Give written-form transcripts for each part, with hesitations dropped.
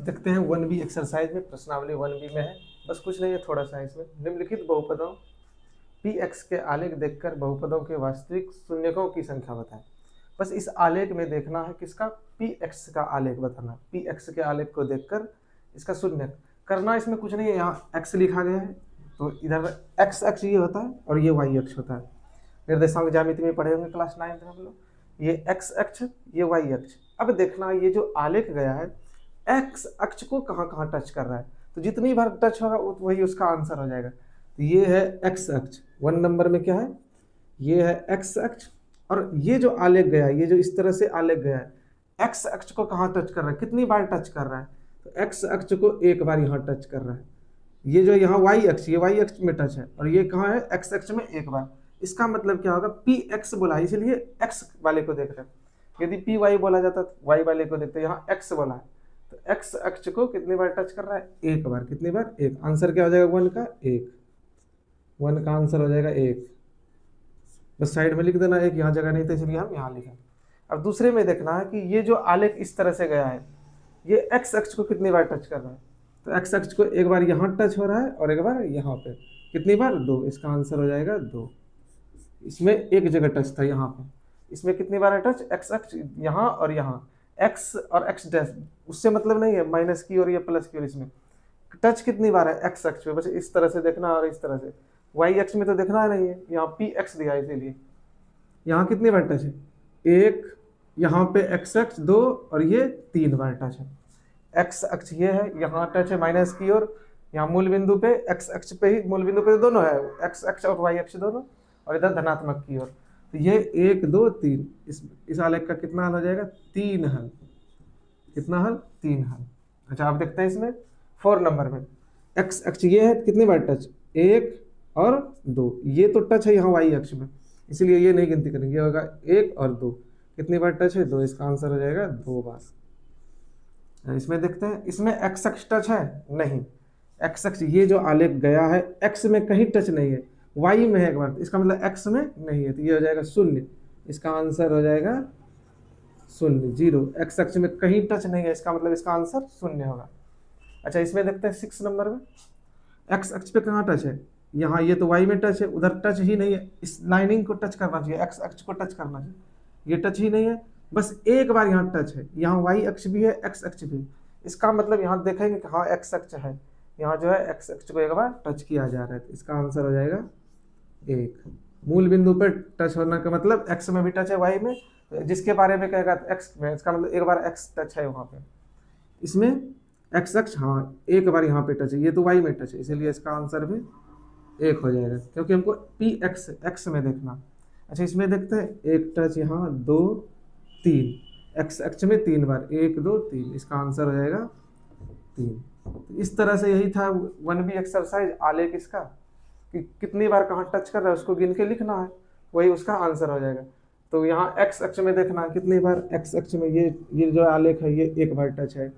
देखते हैं 1B exercise में, प्रश्नावली 1B में है। बस कुछ नहीं है, थोड़ा सा इसमें निम्नलिखित बहुपदों Px के आलेख देखकर बहुपदों के वास्तविक शून्यकों की संख्या बताएं। बस इस आलेख में देखना है किसका, Px का आलेख बताना। Px के आलेख को देखकर इसका शून्य करना, इसमें कुछ नहीं है। यहाँ x लिखा गया है तो इधर x अक्ष ये होता है और ये y अक्ष होता है। निर्देशांक ज्यामिति में पढ़े होंगे क्लास 9 में हम लोग, ये x अक्ष ये y अक्ष। अब देखना ये जो आलेख गया है x अक्ष को कहाँ कहाँ टच कर रहा है, तो जितनी बार टच होगा वही उसका आंसर हो जाएगा। तो ये है x अक्ष, 1 नंबर में क्या है, ये है x अक्ष। और ये जो आलेख गया है, ये जो इस तरह से आलेख गया है, x अक्ष को कहाँ टच कर रहा है, कितनी बार टच कर रहा है, तो x अक्ष को एक बार यहाँ टच कर रहा है। ये जो यहाँ y अक्ष, ये y अक्ष में टच है और ये कहाँ है, x अक्ष में एक बार। इसका मतलब क्या होगा, Px बोला है इसलिए x वाले को देख रहे हैं। यदि Py बोला जाता तो y वाले को देखते, यहाँ x बोला है तो x अक्ष को कितनी बार टच कर रहा है, एक बार। कितनी बार, एक। आंसर क्या हो जाएगा 1 का, 1। 1 का आंसर हो जाएगा 1। बस साइड में लिख देना 1, यहाँ जगह नहीं था इसलिए हम यहाँ लिखें। अब दूसरे में देखना है कि ये जो आलेख इस तरह से गया है, ये x अक्ष को कितनी बार टच कर रहा है, तो x अक्ष को एक बार यहाँ टच हो रहा है और एक बार यहाँ पे। कितनी बार, 2। इसका आंसर हो जाएगा 2। इसमें एक जगह टच था यहाँ पे, इसमें कितनी बार है टच, x अक्ष यहाँ और यहाँ, x और x डैश, उससे मतलब नहीं है माइनस की और या प्लस की, और इसमें टच कितनी बार है x अक्ष पे, बस इस तरह से देखना और इस तरह से। y अक्ष में तो देखना नहीं है, यहाँ Px दिया है इसीलिए। यहाँ कितनी बार टच है, 1, यहाँ पे x अक्ष 2 और ये 3 बार टच है। x अक्ष ये है, यहाँ टच है माइनस की और यहाँ मूल बिंदु पे, x अक्ष पे ही, मूल बिंदु पे दोनों है, x अक्ष और y अक्ष दोनों, और इधर धनात्मक की ओर। तो ये 1 2 3, इस आलेख का कितना हल हो जाएगा, 3 हल। कितना हल, 3 हल। अच्छा आप देखते हैं इसमें 4 नंबर में x अक्ष ये है, कितनी बार टच, 1 और 2, ये तो टच है यहाँ y अक्ष में, इसलिए ये नहीं गिनती करेंगे, ये होगा 1 और 2। कितनी बार टच है, 2। इसका आंसर हो जाएगा 2 बार। इसमें देखते हैं, इसमें x अक्ष टच है नहीं, x अक्ष ये जो आलेख गया है x में कहीं टच नहीं है, y में है एक बार, इसका मतलब x में नहीं है, तो ये हो जाएगा 0। इसका आंसर हो जाएगा 0, 0। x अक्ष में कहीं टच नहीं है, इसका मतलब इसका आंसर 0 होगा। अच्छा इसमें देखते हैं 6 नंबर में, x अक्ष पे कहाँ टच है, यहाँ, ये तो y में टच है, उधर टच ही नहीं है। इस लाइनिंग को टच करना चाहिए, x अक्ष को टच करना चाहिए, ये टच ही नहीं है, बस एक बार यहाँ टच है। यहाँ y अक्ष भी है, x अक्ष भी, इसका मतलब यहाँ देखेंगे कि हाँ x अक्ष है, यहाँ जो है x अक्ष को एक बार टच किया जा रहा है, तो इसका आंसर हो जाएगा 1। मूल बिंदु पर टच होने का मतलब x में भी टच है, y में, तो जिसके बारे में कहेगा x में, इसका मतलब एक बार x टच है वहाँ पे। इसमें x अक्ष, हाँ एक बार यहाँ पे टच है, ये तो y में टच है, इसीलिए इसका आंसर भी 1 हो जाएगा, क्योंकि हमको Px x में देखना। अच्छा इसमें देखते हैं, एक टच यहाँ, 2 3, x अक्ष में 3 बार, 1 2 3, इसका आंसर हो जाएगा 3। तो इस तरह से यही था 1B एक्सरसाइज, आलेख इसका कि कितनी बार कहाँ टच कर रहा है उसको गिन के लिखना है, वही उसका आंसर हो जाएगा। तो यहाँ x अक्ष में देखना है कितनी बार, x अक्ष में ये जो आलेख है ये 1 बार टच है,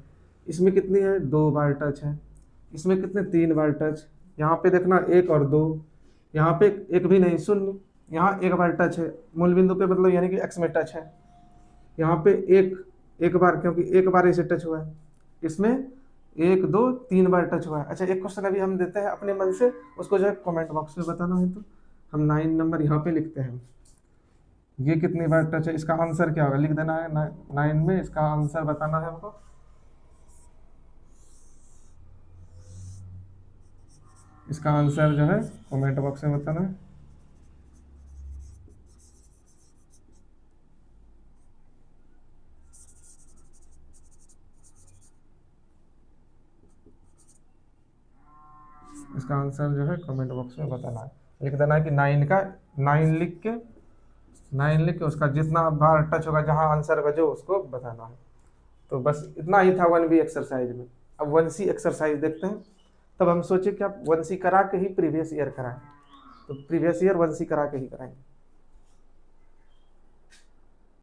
इसमें कितनी है, 2 बार टच है, इसमें कितने, 3 बार टच, यहाँ पे देखना 1 और 2, यहाँ पे 1 भी नहीं, 0, यहाँ 1 बार टच है मूल बिंदु पे, मतलब यानी कि x में टच है। यहाँ पे एक बार, क्योंकि 1 बार इसे टच हुआ है, इसमें 1 2 3 बार टच हुआ है। अच्छा एक क्वेश्चन अभी हम देते हैं अपने मन से, उसको जो है कमेंट बॉक्स में बताना है, तो हम 9 नंबर यहाँ पे लिखते हैं, ये कितनी बार टच है, इसका आंसर क्या होगा लिख देना है 9 में, इसका आंसर बताना है हमको। इसका आंसर जो है कमेंट बॉक्स में बताना है। इसका आंसर जो है कमेंट बॉक्स में बताना है, लिख देना है कि 9 का 9 लिख के उसका जितना बार टच होगा, जहां आंसर होगा जो, उसको बताना है। तो बस इतना ही था 1B एक्सरसाइज में। अब 1C एक्सरसाइज देखते हैं। तब हम सोचे कि आप 1C करा के ही प्रीवियस ईयर कराएं, तो प्रीवियस ईयर 1C करा के ही कराएंगे।